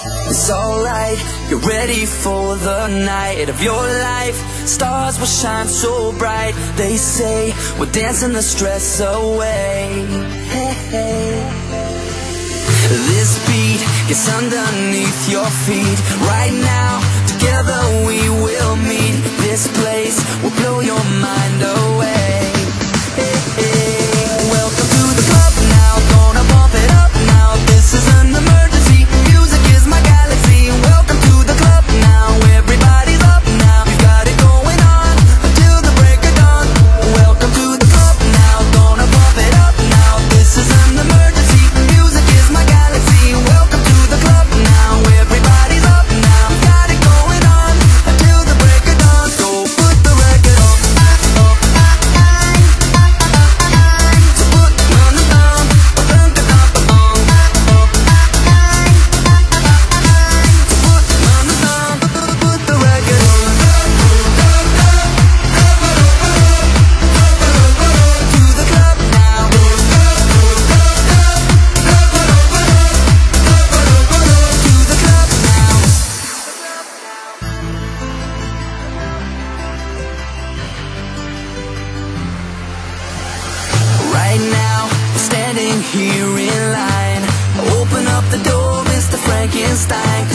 It's alright, you're ready for the night of your life. Stars will shine so bright. They say we're dancing the stress away. Hey, hey. This beat gets underneath your feet. Right now, together we will meet. This place will blow your mind away. Hey, hey. Welcome to the club now, gonna bump it up now. This is an emergency, music is my galaxy. Welcome to the club now, everybody's up now. We've got it going on until the break of dawn. Welcome to the club now, gonna bump it up now. This is an emergency, music is my galaxy. Welcome to the club now, everybody's up now. We've got it going on until the break of dawn. So put the record on. Right now, standing here in line. Open up the door, Mr. Frankenstein.